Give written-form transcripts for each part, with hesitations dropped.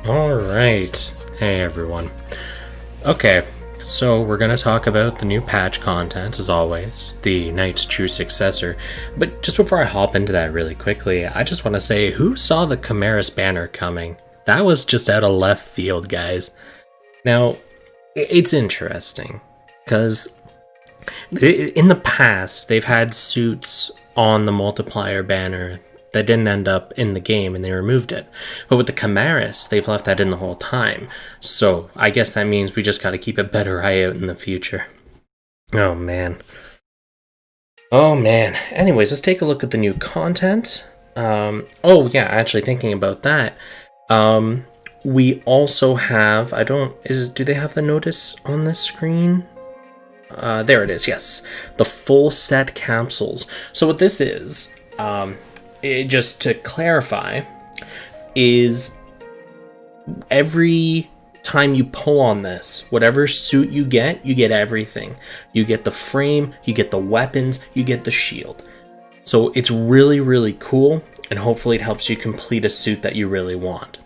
Alright. Hey everyone. Okay, so we're gonna talk about the new patch content, as always, the Knight's True Successor. But just before I hop into that really quickly, I just want to say, who saw the Kimaris banner coming? That was just out of left field, guys. Now, it's interesting, because in the past, they've had suits on the multiplier banner that didn't end up in the game and they removed it. But with the Kimaris, they've left that in the whole time. So I guess that means we just gotta keep a better eye out in the future. Oh man. Oh man. Anyways, let's take a look at the new content. Oh yeah, actually thinking about that. We also have, do they have the notice on this screen? There it is, yes. The full set capsules. So what this is, just to clarify, is every time you pull on this, whatever suit you get everything. You get the frame, you get the weapons, you get the shield. So it's really, really cool, and hopefully it helps you complete a suit that you really want.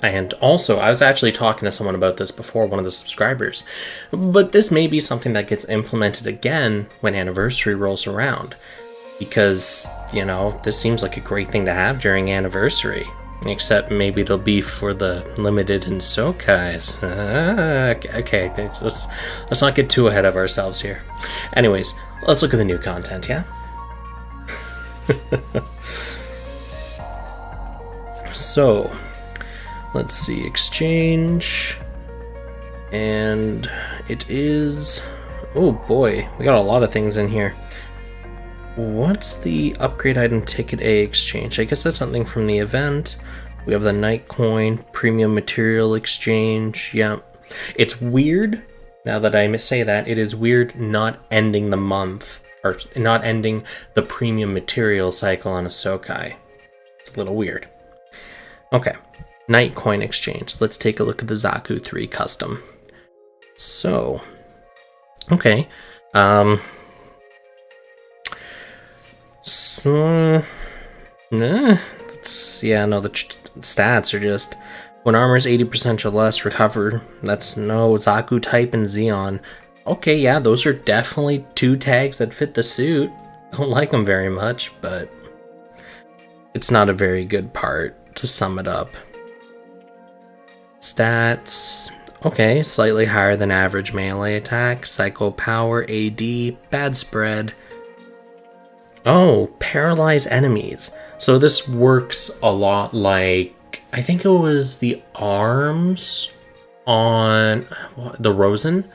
And also, I was actually talking to someone about this before, one of the subscribers, but this may be something that gets implemented again when Anniversary rolls around. Because, you know, this seems like a great thing to have during Anniversary. Except maybe it'll be for the limited and Sokais. Okay, let's not get too ahead of ourselves here. Anyways, let's look at the new content, yeah? So, let's see, exchange. And it is... oh boy, we got a lot of things in here. What's the upgrade item ticket A exchange? I guess that's something from the event. We have the Night Coin, premium material exchange. Yeah. It's weird, now that I say that, it is weird not ending the month, or not ending the premium material cycle on a Sokai. It's a little weird. Okay. Night Coin exchange. Let's take a look at the Zaku III custom. So. Okay. So, the stats are just, when armor is 80% or less, recover. That's no Zaku type and Xeon. Okay, yeah, those are definitely two tags that fit the suit. Don't like them very much, but it's not a very good part, to sum it up. Stats, okay, slightly higher than average melee attack, psycho power, AD, bad spread. Oh, paralyze enemies. So this works a lot like, I think it was the arms on the Rosen?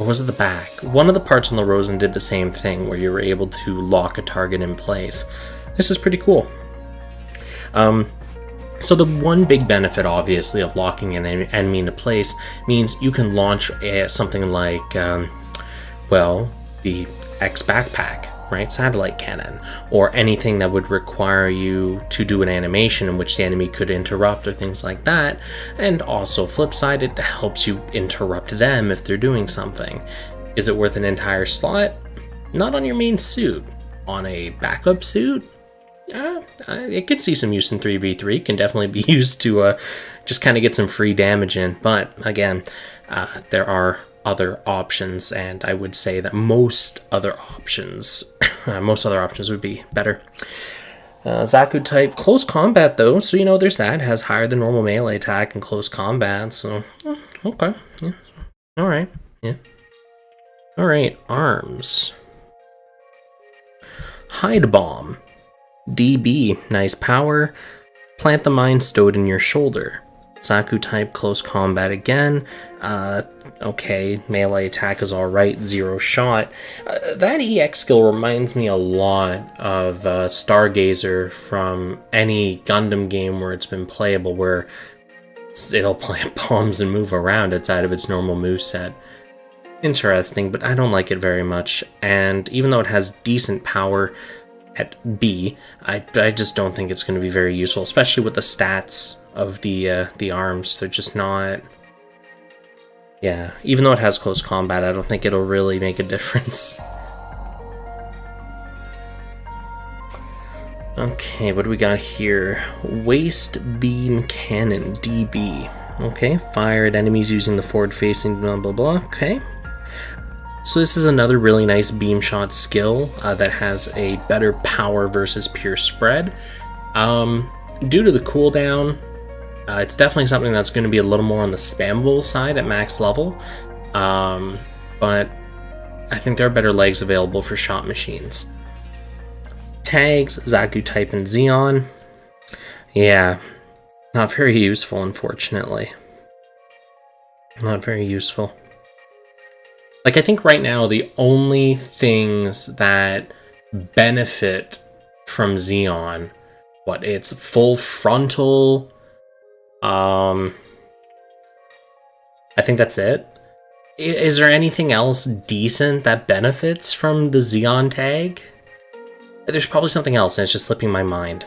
Or was it the back? One of the parts on the Rosen did the same thing, where you were able to lock a target in place. This is pretty cool. So the one big benefit, obviously, of locking an enemy into place means you can launch something like, the X backpack. Right, satellite cannon, or anything that would require you to do an animation in which the enemy could interrupt or things like that. And also, flip side, it helps you interrupt them if they're doing something. Is it worth an entire slot? Not on your main suit. On a backup suit? It could see some use in 3v3, can definitely be used to just kind of get some free damage in, but again, there are other options, and I would say that most other options would be better. Zaku type close combat though, so you know there's that. It has higher than normal melee attack in close combat, so okay, yeah, all right, yeah, all right. Arms, hide bomb, DB, nice power, plant the mine stowed in your shoulder. Zaku type close combat again. Okay, melee attack is alright, 0 shot. That EX skill reminds me a lot of Stargazer from any Gundam game where it's been playable, where it'll plant bombs and move around outside of its normal moveset. Interesting, but I don't like it very much, and even though it has decent power at B, I just don't think it's going to be very useful, especially with the stats of the arms. They're just not... yeah, even though it has close combat, I don't think it'll really make a difference. Okay, what do we got here? Waist Beam Cannon, DB. Okay, fire at enemies using the forward-facing blah blah blah. Okay. So this is another really nice beam shot skill that has a better power versus pure spread. Due to the cooldown, it's definitely something that's going to be a little more on the spammable side at max level. But I think there are better legs available for shot machines. Tags, Zaku type and Xeon. Yeah, not very useful, unfortunately. Not very useful. Like, I think right now the only things that benefit from Xeon, it's full frontal. I think that's it. Is there anything else decent that benefits from the Xeon tag? There's probably something else and it's just slipping my mind.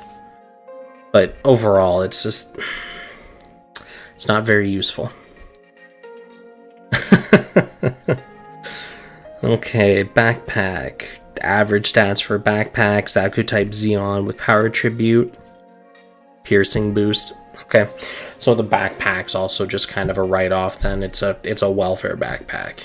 But overall, it's not very useful. Okay, backpack. Average stats for backpack. Zaku type Xeon with power attribute. Piercing boost. Okay, so the backpack's also just kind of a write-off then. It's a welfare backpack.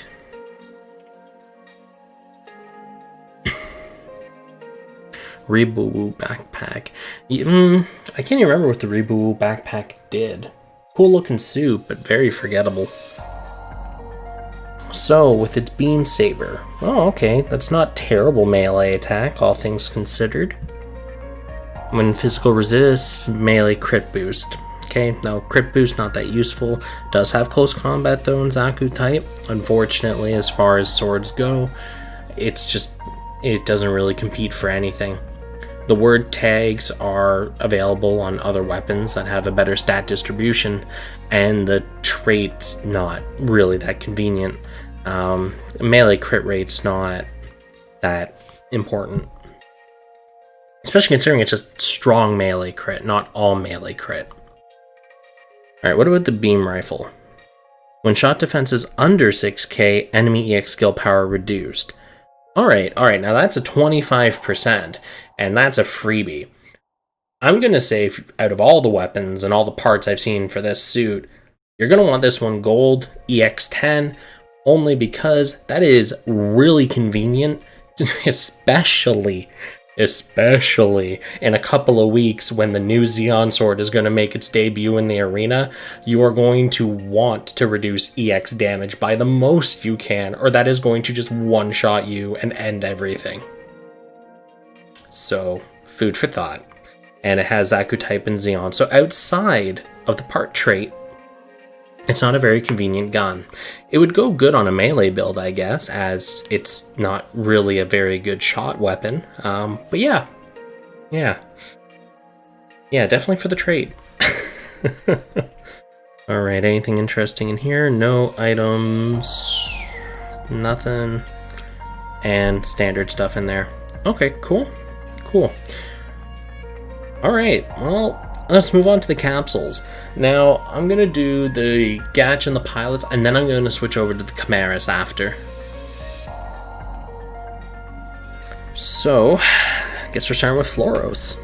Reboo backpack. I can't even remember what the Reboo backpack did. Cool looking suit, but very forgettable. So, with its beam saber. Oh, okay, that's not terrible melee attack, all things considered. When physical resist, melee crit boost. Okay, no, crit boost not that useful. Does have close combat though in Zaku type. Unfortunately, as far as swords go, it doesn't really compete for anything. The word tags are available on other weapons that have a better stat distribution, and the trait's not really that convenient. Melee crit rate's not that important. Especially considering it's just strong melee crit, not all melee crit. Alright, what about the beam rifle? When shot defense is under 6k, enemy EX skill power reduced. Alright, now that's a 25%, and that's a freebie. I'm gonna say, out of all the weapons and all the parts I've seen for this suit, you're gonna want this one gold, EX10, only because that is really convenient, especially in a couple of weeks when the new Xeon sword is going to make its debut in the arena. You are going to want to reduce EX damage by the most you can, or that is going to just one-shot you and end everything. So, food for thought. And it has Zaku type and Xeon. So outside of the part trait, it's not a very convenient gun. It would go good on a melee build, I guess, as it's not really a very good shot weapon. But yeah, definitely for the trait. Alright, anything interesting in here? No items, nothing, and standard stuff in there. Okay, cool. Alright, well, let's move on to the capsules. Now, I'm going to do the Gatch and the pilots, and then I'm going to switch over to the Kimaris after. So, I guess we're starting with Flauros.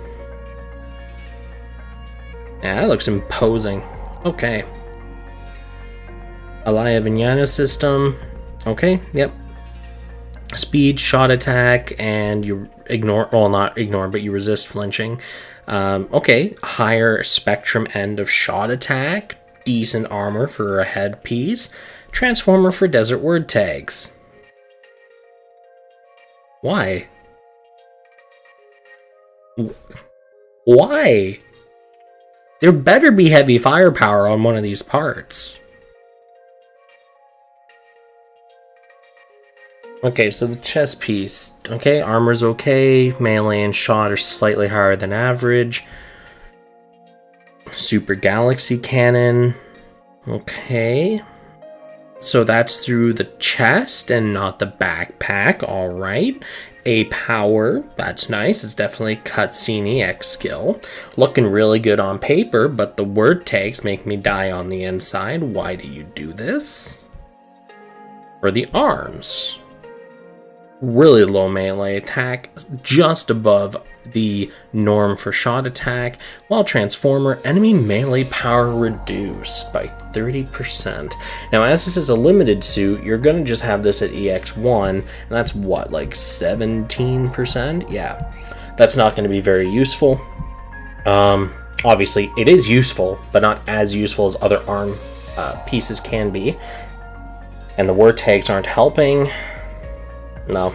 Yeah, that looks imposing. Okay. Alaya Vinyana system. Okay, yep. Speed, shot attack, and you ignore, well, not ignore, but you resist flinching. Okay, higher spectrum end of shot attack, decent armor for a headpiece, transformer for desert word tags. Why? Why? There better be heavy firepower on one of these parts. Okay, so the chest piece. Okay, armor's okay. Melee and shot are slightly higher than average. Super Galaxy Cannon. Okay. So that's through the chest and not the backpack. Alright. A power. That's nice. It's definitely cutscene EX skill. Looking really good on paper, but the word tags make me die on the inside. Why do you do this? For the arms. really low melee attack, just above the norm for shot attack, while Transformer enemy melee power reduced by 30%. Now, as this is a limited suit, you're going to just have this at EX1, and that's what, like 17%? Yeah, that's not going to be very useful. Obviously, it is useful, but not as useful as other arm pieces can be. And the word tags aren't helping. No.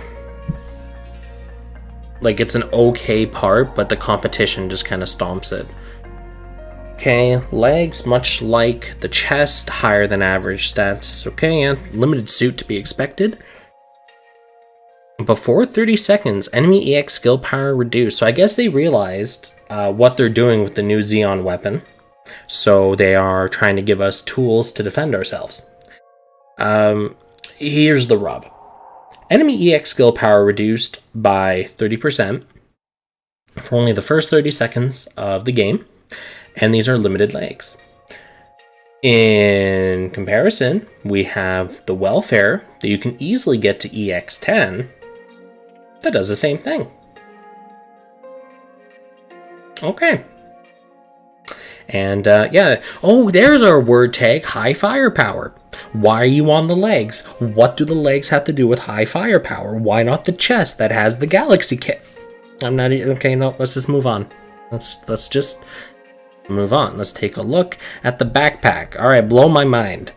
Like, it's an okay part, but the competition just kind of stomps it. Okay, legs, much like the chest, higher than average stats. Okay, yeah, limited suit to be expected. Before 30 seconds, enemy EX skill power reduced. So I guess they realized what they're doing with the new Xeon weapon. So they are trying to give us tools to defend ourselves. Here's the rub. Enemy EX skill power reduced by 30% for only the first 30 seconds of the game, and these are limited legs. In comparison, we have the welfare that you can easily get to EX10 that does the same thing. Okay. And yeah, oh, there's our word tag, high firepower. Why are you on the legs? What do the legs have to do with high firepower? Why not the chest that has the galaxy kit? I'm not okay. No, let's just move on. Let's just move on. Let's take a look at the backpack. All right, blow my mind.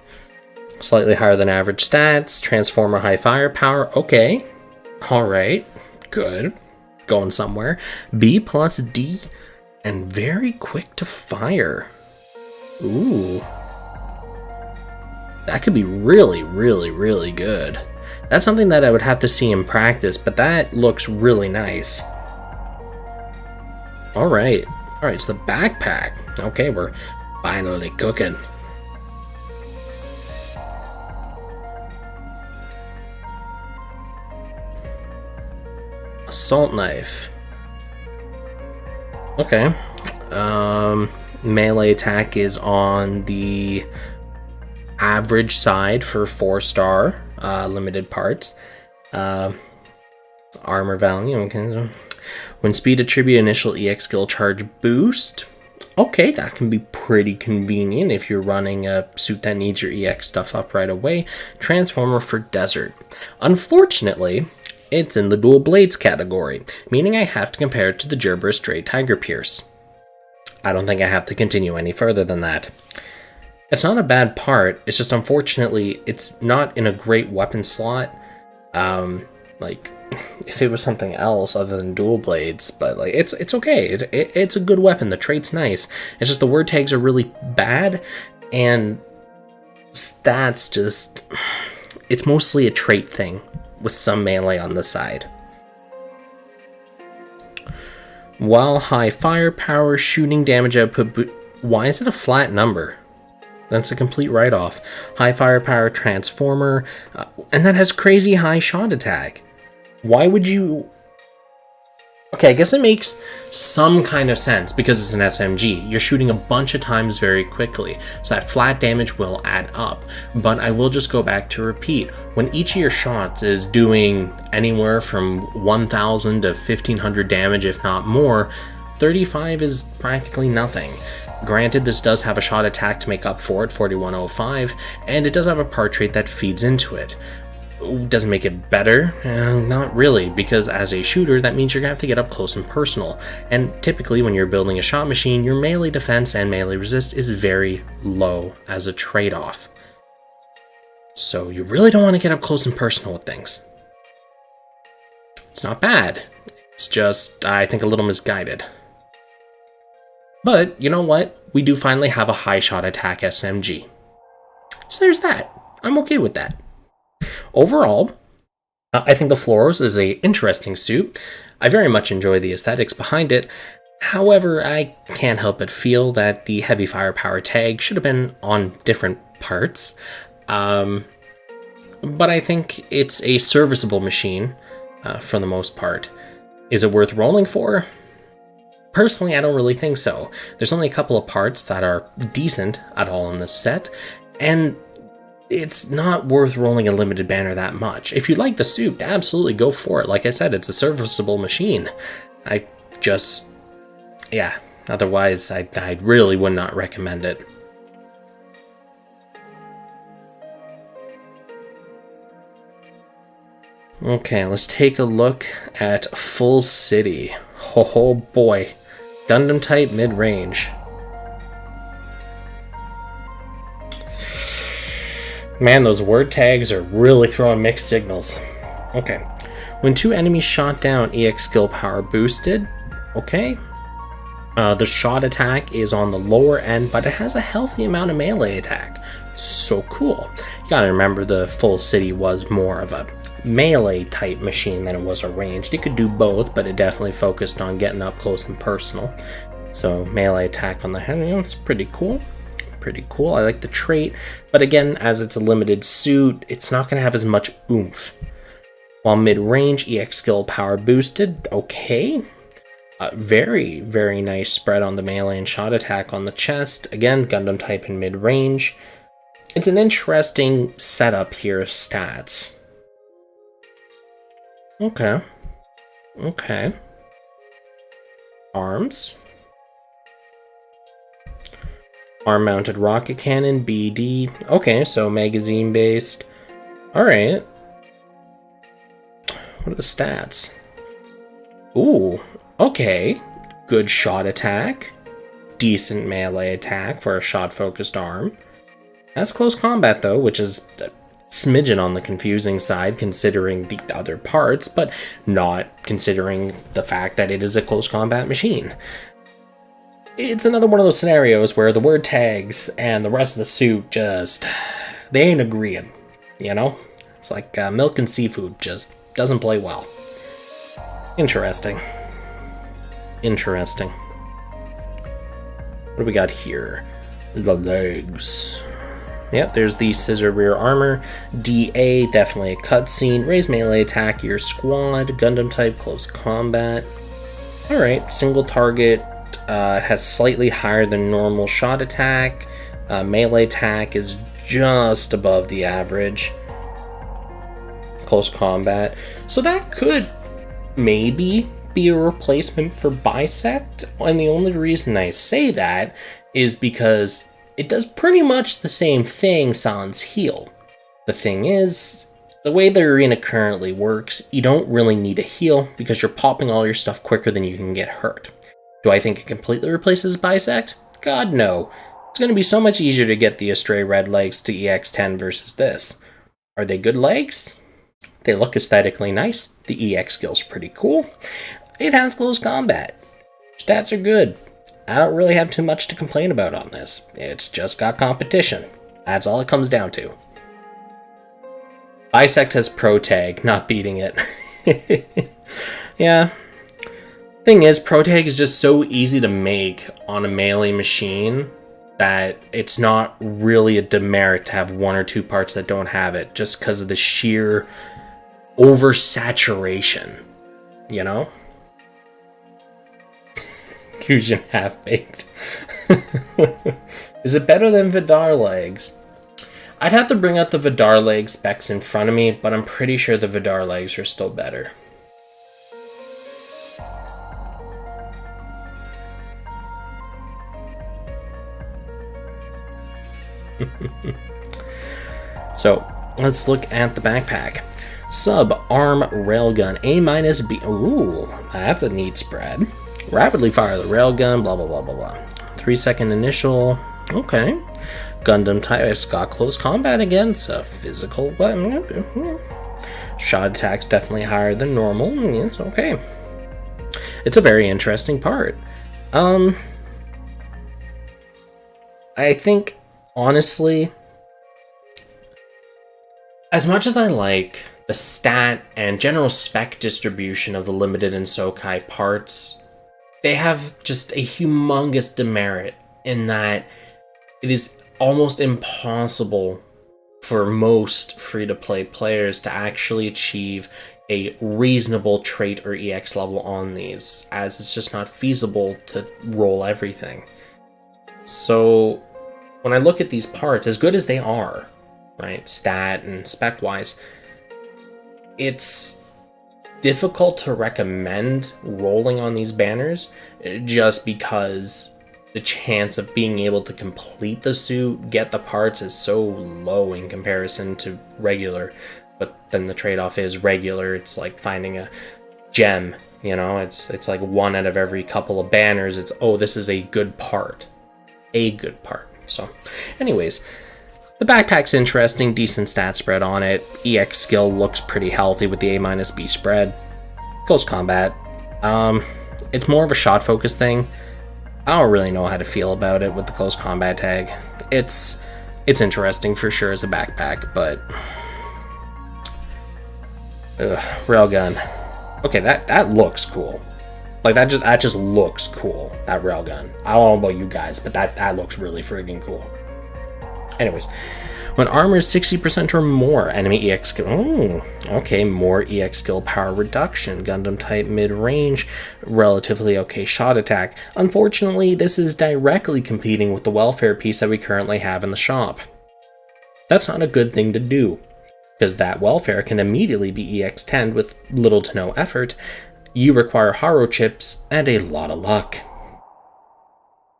Slightly higher than average stats. Transformer high firepower. Okay. All right. Good. Going somewhere. B plus D. And very quick to fire. Ooh. That could be really, really, really good. That's something that I would have to see in practice, but that looks really nice. Alright. Alright, it's the backpack. Okay, we're finally cooking. Assault knife. Okay. Melee attack is on the average side for 4-star limited parts. Armor value. Okay. So when speed attribute initial EX skill charge boost. Okay, that can be pretty convenient if you're running a suit that needs your EX stuff up right away. Transformer for desert. Unfortunately, it's in the dual blades category, meaning I have to compare it to the Gerber Stray Tiger Pierce. I don't think I have to continue any further than that. It's not a bad part, it's just unfortunately it's not in a great weapon slot. Like, if it was something else other than dual blades, but like it's okay. It's a good weapon, the trait's nice. It's just the word tags are really bad, and that's just, it's mostly a trait thing with some melee on the side. While high firepower, shooting damage output, why is it a flat number? That's a complete write-off. High firepower transformer, and that has crazy high shot attack. Why would you... Okay, I guess it makes some kind of sense because it's an SMG. You're shooting a bunch of times very quickly, so that flat damage will add up. But I will just go back to repeat. When each of your shots is doing anywhere from 1,000 to 1,500 damage, if not more, 35 is practically nothing. Granted, this does have a shot attack to make up for it, 4105, and it does have a part trait that feeds into it. Doesn't make it better? Not really, because as a shooter, that means you're going to have to get up close and personal. And typically when you're building a shot machine, your melee defense and melee resist is very low as a trade-off. So you really don't want to get up close and personal with things. It's not bad. It's just, I think, a little misguided. But, you know what? We do finally have a high shot attack SMG. So there's that. I'm okay with that. Overall, I think the Flauros is an interesting suit. I very much enjoy the aesthetics behind it. However, I can't help but feel that the heavy firepower tag should have been on different parts. But I think it's a serviceable machine for the most part. Is it worth rolling for? Personally, I don't really think so. There's only a couple of parts that are decent at all in this set, and it's not worth rolling a limited banner that much. If you like the suit, absolutely go for it. Like I said, it's a serviceable machine. I just, yeah, otherwise I really would not recommend it. Okay, let's take a look at Full City. Oh boy, Gundam type mid-range. Man, those word tags are really throwing mixed signals. Okay. When 2 enemies shot down, EX skill power boosted. Okay. The shot attack is on the lower end, but it has a healthy amount of melee attack. So cool. You gotta remember the Full City was more of a melee type machine than it was a ranged. It could do both, but it definitely focused on getting up close and personal. So melee attack on the head, it's pretty cool. Pretty cool. I like the trait, but again, as it's a limited suit, it's not going to have as much oomph. While mid-range, EX skill power boosted, okay. Very, very nice spread on the melee and shot attack on the chest. Again, Gundam type in mid-range. It's an interesting setup here of stats. Okay. Okay. Arms. Arm-mounted rocket cannon, BD. Okay, so magazine-based. Alright. What are the stats? Ooh, okay. Good shot attack. Decent melee attack for a shot-focused arm. That's close combat, though, which is a smidgen on the confusing side, considering the other parts, but not considering the fact that it is a close combat machine. It's another one of those scenarios where the word tags and the rest of the suit just, they ain't agreeing, you know? It's like milk and seafood just doesn't play well. Interesting. Interesting. What do we got here? The legs. Yep, there's the scissor rear armor. DA, definitely a cutscene. Raise melee attack, your squad. Gundam type, close combat. Alright, single target. It has slightly higher than normal shot attack. Melee attack is just above the average. Close combat. So that could maybe be a replacement for Bisect. And the only reason I say that is because it does pretty much the same thing sans heal. The thing is, the way the arena currently works, you don't really need a heal because you're popping all your stuff quicker than you can get hurt. Do I think it completely replaces Bisect? God, no. It's going to be so much easier to get the Astray Red legs to EX10 versus this. Are they good legs? They look aesthetically nice. The EX skill's pretty cool. It has close combat. Stats are good. I don't really have too much to complain about on this. It's just got competition. That's all it comes down to. Bisect has Pro Tag, not beating it. Yeah. Thing is, Pro Tag is just so easy to make on a melee machine that it's not really a demerit to have 1 or 2 parts that don't have it, just because of the sheer oversaturation, you know? Fusion half-baked. Is it better than Vidar legs? I'd have to bring up the Vidar legs specs in front of me, but I'm pretty sure the Vidar legs are still better. So, let's look at the backpack. Sub-arm railgun, A-B. Ooh, that's a neat spread. Rapidly fire the railgun, blah, blah, blah, blah, blah. 3-second initial. Okay. Gundam type. It's got close combat again. It's a physical weapon. Shot attack's definitely higher than normal. Yes, okay. It's a very interesting part. I think, honestly, as much as I like the stat and general spec distribution of the limited and Sokai parts, they have just a humongous demerit in that it is almost impossible for most free-to-play players to actually achieve a reasonable trait or EX level on these, as it's just not feasible to roll everything. So when I look at these parts, as good as they are, right? Stat and spec-wise. It's difficult to recommend rolling on these banners just because the chance of being able to complete the suit, get the parts, is so low in comparison to regular. But then the trade-off is regular. It's like finding a gem, you know? It's like one out of every couple of banners. It's, oh, this is a good part. A good part. So, anyways, the backpack's interesting, decent stat spread on it. EX skill looks pretty healthy with the A-B spread. Close combat. It's more of a shot focus thing. I don't really know how to feel about it with the close combat tag. It's interesting for sure as a backpack, but railgun. Okay, that looks cool. Like that just looks cool. That railgun. I don't know about you guys, but that looks really friggin' cool. Anyways, when armor is 60% or more, enemy EX skill. Okay, more EX skill power reduction. Gundam type mid-range, relatively okay shot attack. Unfortunately, this is directly competing with the welfare piece that we currently have in the shop. That's not a good thing to do, because that welfare can immediately be EX10 with little to no effort. You require Haro chips and a lot of luck.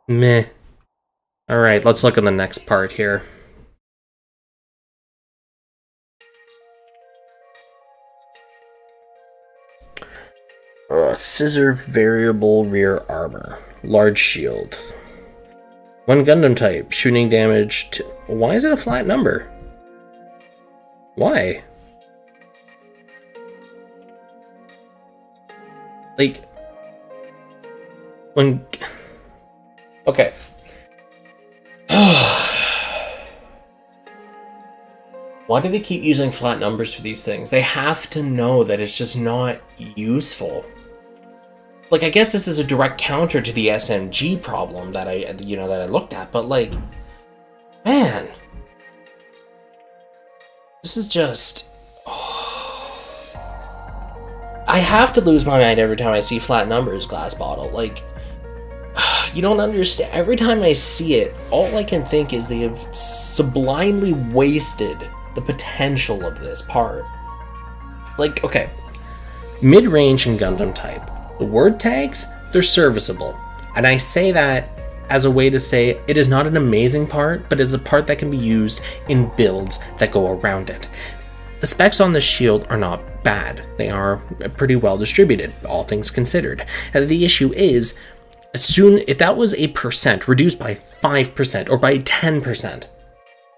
Meh. Alright, let's look at the next part here. Scissor variable rear armor. Large shield. One Gundam type. Shooting damage to... Why is it a flat number? Why? Like... When... Okay. Why do they keep using flat numbers for these things? They have to know that it's just not useful. Like, I guess this is a direct counter to the SMG problem that I looked at, but like, man, this is just... I have to lose my mind every time I see flat numbers, glass bottle. Like, you don't understand. Every time I see it, all I can think is they have sublimely wasted the potential of this part. Like, okay, mid-range and Gundam type. The word tags, they're serviceable. And I say that as a way to say it is not an amazing part, but is a part that can be used in builds that go around it. The specs on the shield are not bad. They are pretty well distributed, all things considered. And the issue is, if that was a percent reduced by 5% or by 10%,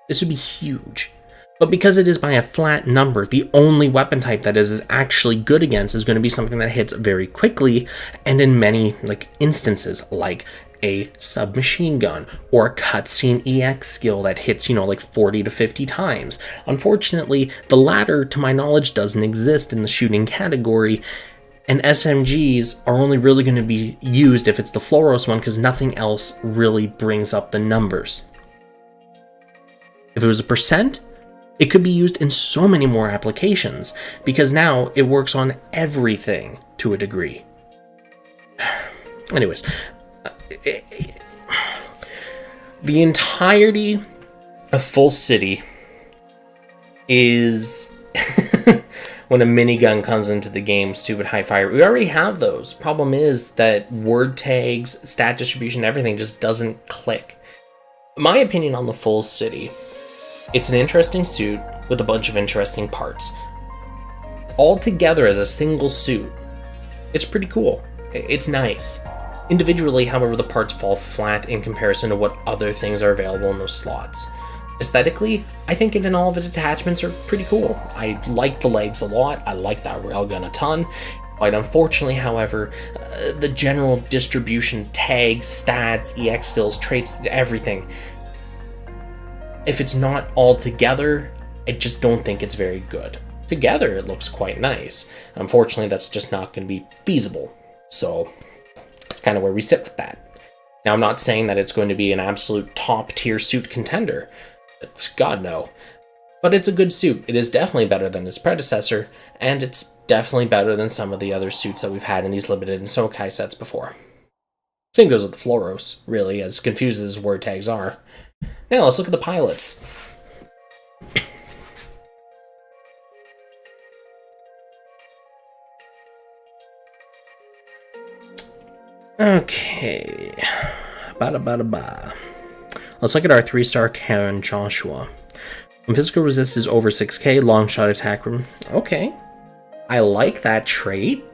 this would be huge. But because it is by a flat number, the only weapon type that is actually good against is going to be something that hits very quickly, and in many instances, like a submachine gun or a cutscene EX skill that hits, 40 to 50 times. Unfortunately, the latter, to my knowledge, doesn't exist in the shooting category, and SMGs are only really going to be used if it's the Flauros one, because nothing else really brings up the numbers. If it was a percent, it could be used in so many more applications, because now it works on everything to a degree. Anyways, the entirety of Full City is when a minigun comes into the game, stupid high fire. We already have those. Problem is that word tags, stat distribution, everything just doesn't click. My opinion on the Full City: it's an interesting suit with a bunch of interesting parts. All together as a single suit, it's pretty cool. It's nice. Individually, however, the parts fall flat in comparison to what other things are available in those slots. Aesthetically, I think it and all of its attachments are pretty cool. I like the legs a lot. I like that railgun a ton. Quite unfortunately, however, the general distribution, tags, stats, EX skills, traits, everything, if it's not all together, I just don't think it's very good. Together, it looks quite nice. Unfortunately, that's just not going to be feasible. So that's kind of where we sit with that. Now, I'm not saying that it's going to be an absolute top-tier suit contender. God, no. But it's a good suit. It is definitely better than its predecessor, and it's definitely better than some of the other suits that we've had in these limited and Sokai sets before. Same goes with the Flauros, really, as confused as word tags are. Now, let's look at the pilots. Okay. Ba-da-ba-da-ba. Let's look at our 3-star Karen Joshua. When physical resist is over 6k, long shot attack room. Okay. I like that trait.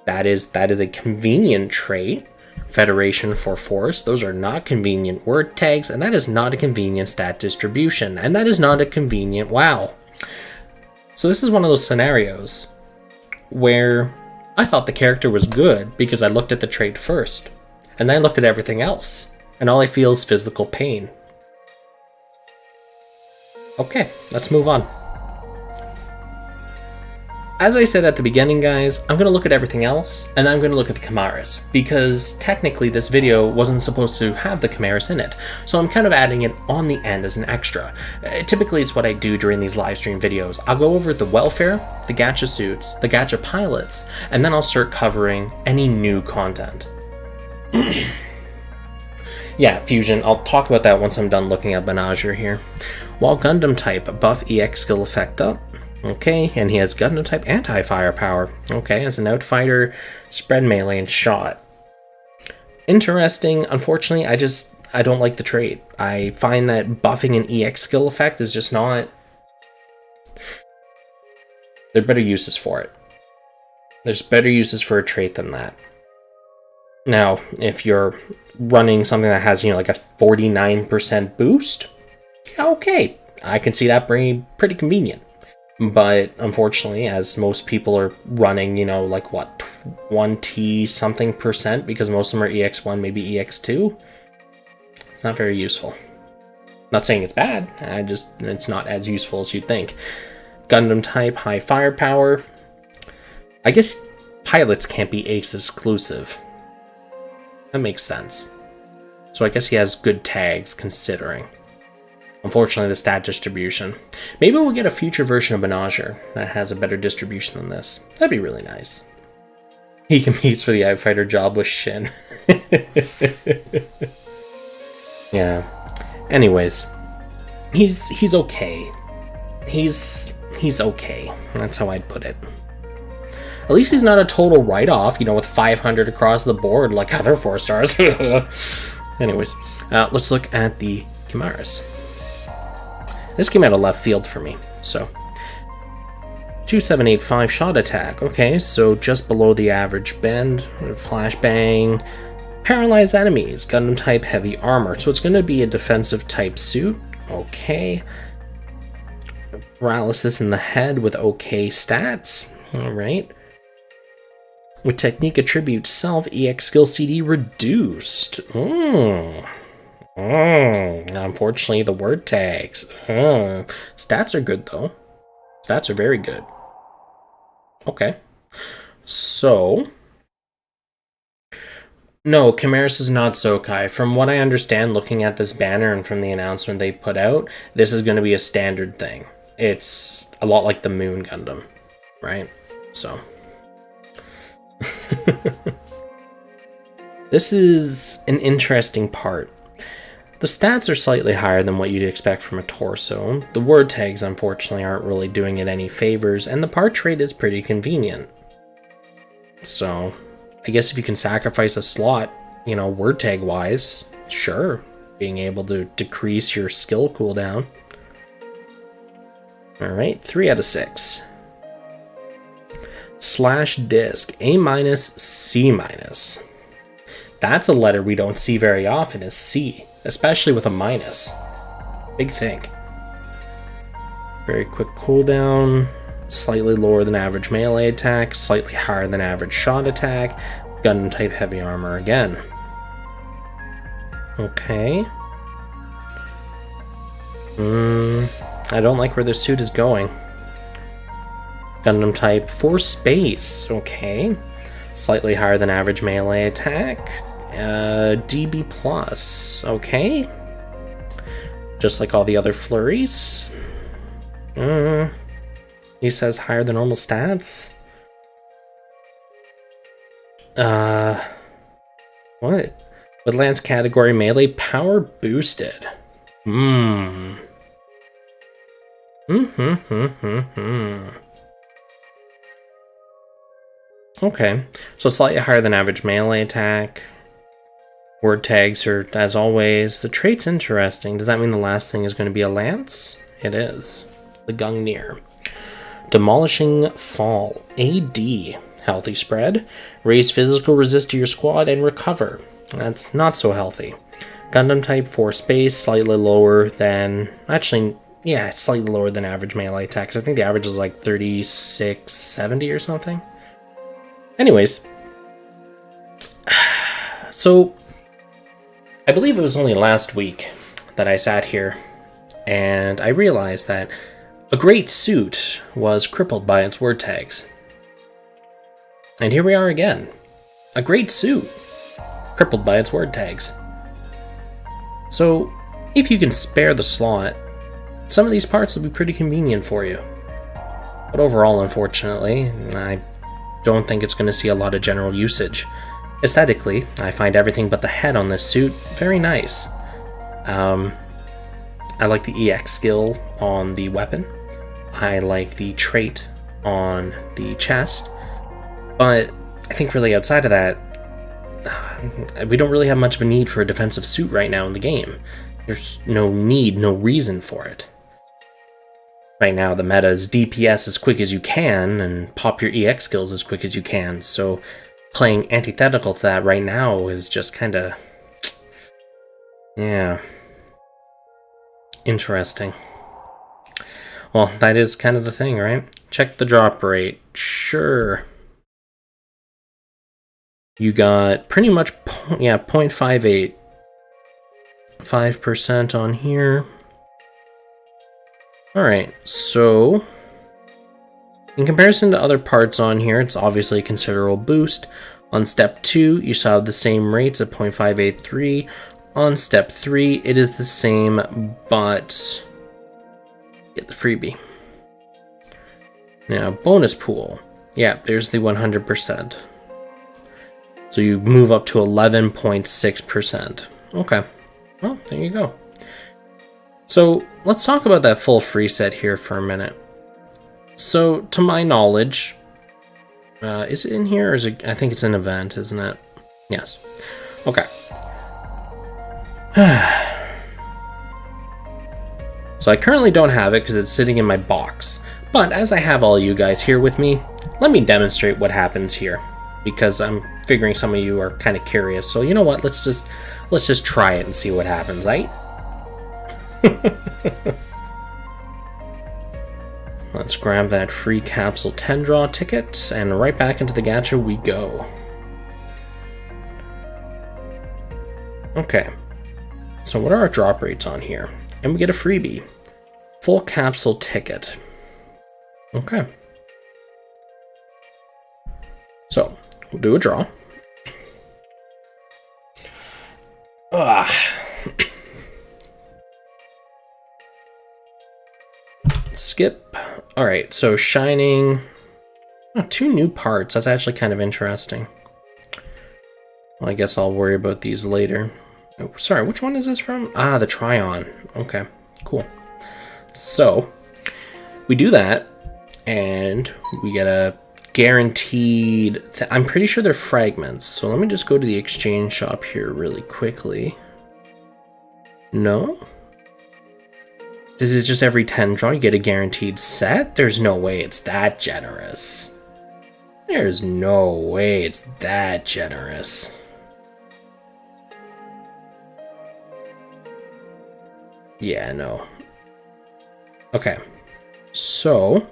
That is a convenient trait. Federation for Force. Those are not convenient word tags, and that is not a convenient stat distribution, and that is not a convenient wow. So this is one of those scenarios where I thought the character was good because I looked at the trait first, and then I looked at everything else, and all I feel is physical pain. Okay, let's move on. As I said at the beginning, guys, I'm going to look at everything else, and I'm going to look at the Kimaris, because technically this video wasn't supposed to have the Kimaris in it, so I'm kind of adding it on the end as an extra. Typically it's what I do during these live stream videos. I'll go over the welfare, the gacha suits, the gacha pilots, and then I'll start covering any new content. Yeah, Fusion, I'll talk about that once I'm done looking at Banagher here. While Gundam type, buff EX skill effect up. Okay, and he has Gundam type anti-firepower. Okay, as an outfighter, spread melee and shot. Interesting. Unfortunately, I don't like the trait. I find that buffing an EX skill effect is just not... There are better uses for it. There's better uses for a trait than that. Now, if you're running something that has, like a 49% boost, yeah, okay, I can see that being pretty convenient. But unfortunately, as most people are running, like what, 20 something percent, because most of them are EX1, maybe EX2, it's not very useful. Not saying it's bad, it's not as useful as you'd think. Gundam type, high firepower. I guess pilots can't be ace exclusive. That makes sense. So I guess he has good tags, considering. Unfortunately, the stat distribution. Maybe we'll get a future version of Banagher that has a better distribution than this. That'd be really nice. He competes for the outfighter job with Shin. Yeah. Anyways, he's okay. He's okay. That's how I'd put it. At least he's not a total write-off, with 500 across the board like other 4-stars. Anyways, let's look at the Kimaris. This came out of left field for me, so. 2785 shot attack. Okay, so just below the average bend. Flashbang. Paralyze enemies. Gundam type heavy armor. So it's going to be a defensive type suit. Okay. Paralysis in the head with okay stats. Alright. With technique attribute self EX skill CD reduced. Unfortunately, the word tags. Stats are good, though. Stats are very good. Okay. So... No, Kimaris is not Sokai. From what I understand, looking at this banner and from the announcement they put out, this is going to be a standard thing. It's a lot like the Moon Gundam, right? So... This is an interesting part. The stats are slightly higher than what you'd expect from a torso. The word tags, unfortunately, aren't really doing it any favors, and the part trait is pretty convenient. So, I guess if you can sacrifice a slot, word tag wise, sure, being able to decrease your skill cooldown. Alright, 3 out of 6. Slash disc, A-, C-. That's a letter we don't see very often, is C. Especially with a minus. Big thing. Very quick cooldown. Slightly lower than average melee attack. Slightly higher than average shot attack. Gundam type heavy armor again. Okay. I don't like where this suit is going. Gundam type for space. Okay. Slightly higher than average melee attack. DB plus, okay. Just like all the other flurries. He says higher than normal stats. What? With Lance category melee power boosted. Okay, so slightly higher than average melee attack. Word tags are, as always, the trait's interesting. Does that mean the last thing is going to be a lance? It is. The Gungnir. Demolishing Fall. AD. Healthy spread. Raise physical resist to your squad and recover. That's not so healthy. Gundam type 4 space, slightly lower than... Actually, yeah, slightly lower than average melee attacks. I think the average is like 3670 or something. Anyways. So, I believe it was only last week that I sat here and I realized that a great suit was crippled by its word tags. And here we are again. A great suit, crippled by its word tags. So, if you can spare the slot, some of these parts will be pretty convenient for you. But overall, unfortunately, I don't think it's going to see a lot of general usage. Aesthetically, I find everything but the head on this suit very nice. I like the EX skill on the weapon. I like the trait on the chest. But I think really outside of that, we don't really have much of a need for a defensive suit right now in the game. There's no need, no reason for it. Right now, the meta is DPS as quick as you can, and pop your EX skills as quick as you can, so playing antithetical to that right now is just kinda... yeah. Interesting. Well, that is kind of the thing, right? Check the drop rate. Sure. You got pretty much, 0.58. 5% on here. Alright, so in comparison to other parts on here, it's obviously a considerable boost. On step 2, you saw the same rates at 0.583. On step 3, it is the same, but get the freebie. Now, bonus pool. Yeah, there's the 100%. So you move up to 11.6%. Okay, well, there you go. So let's talk about that full free set here for a minute. So to my knowledge, is it in here or is it? I think it's an event, isn't it? Yes. Okay. So I currently don't have it because it's sitting in my box. But as I have all you guys here with me, let me demonstrate what happens here, because I'm figuring some of you are kind of curious. So you know what? Let's just try it and see what happens, right? Let's grab that free capsule 10 draw ticket and right back into the gacha we go. Okay, so what are our drop rates on here? And we get a freebie. Full capsule ticket. Okay. So, we'll do a draw. Skip. Alright, so Shining. Oh, 2 new parts. That's actually kind of interesting. Well, I guess I'll worry about these later. Oh, sorry, which one is this from? Ah, the Try-On. Okay, cool. So, we do that, and we get a guaranteed... I'm pretty sure they're fragments, so let me just go to the exchange shop here really quickly. No? This is just every 10 draw you get a guaranteed set? There's no way it's that generous. There's no way it's that generous. Yeah, no. Okay. So,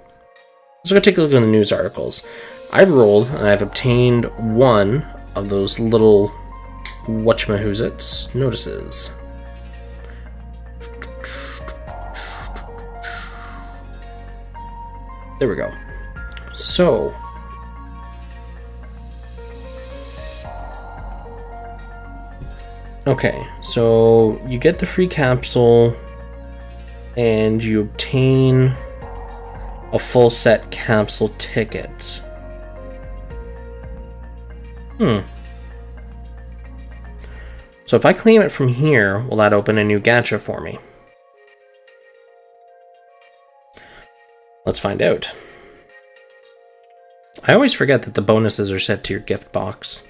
let's go take a look at the news articles. I've rolled and I've obtained one of those little whatchamahoozits notices. There we go. So, okay, so you get the free capsule and you obtain a full set capsule ticket. So if I claim it from here, will that open a new gacha for me? Let's find out. I always forget that the bonuses are set to your gift box.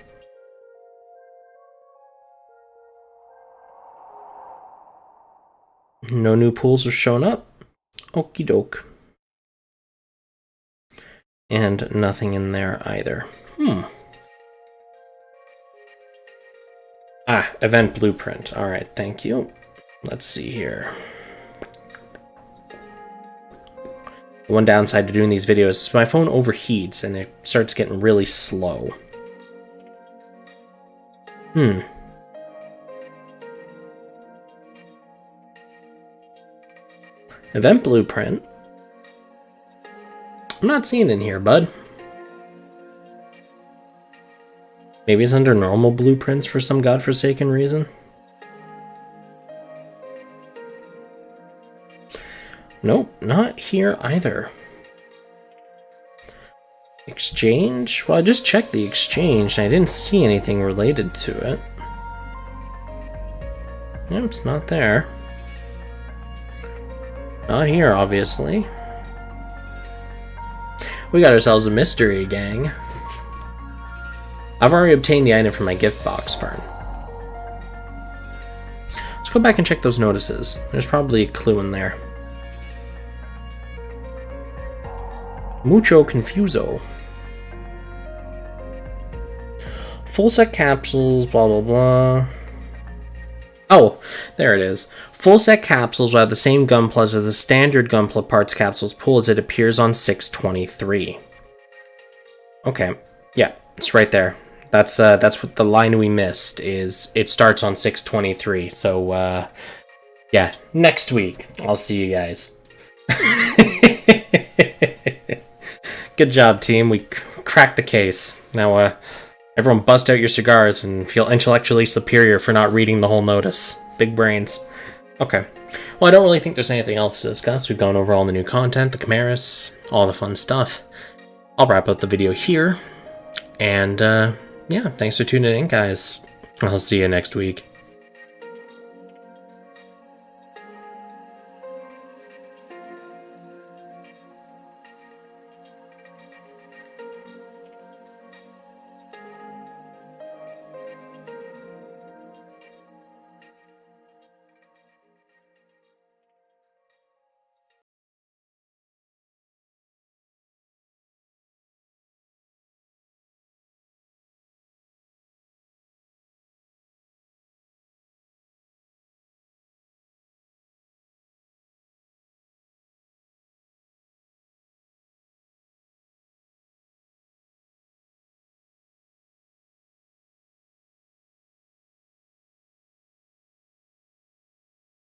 No new pools have shown up. Okie doke. And nothing in there either. Ah, event blueprint. Alright, thank you. Let's see here. One downside to doing these videos is my phone overheats and it starts getting really slow. Event blueprint. I'm not seeing it in here, bud. Maybe it's under normal blueprints for some godforsaken reason. Nope, not here either. Exchange? Well, I just checked the exchange and I didn't see anything related to it. Yep, it's not there. Not here, obviously. We got ourselves a mystery, gang. I've already obtained the item from my gift box, Fern. Let's go back and check those notices. There's probably a clue in there. Mucho confuso. Full set capsules, blah blah blah. Oh, there it is. Full set capsules will have the same Gunpla as the standard Gunpla parts capsules pool as it appears on 623. Okay, yeah, it's right there. That's what the line we missed is. It starts on 623. So yeah, next week I'll see you guys. Good job, team. We cracked the case. Now everyone bust out your cigars and feel intellectually superior for not reading the whole notice. Big brains. Okay. Well, I don't really think there's anything else to discuss. We've gone over all the new content, the Kimaris, all the fun stuff. I'll wrap up the video here. And yeah, thanks for tuning in, guys. I'll see you next week.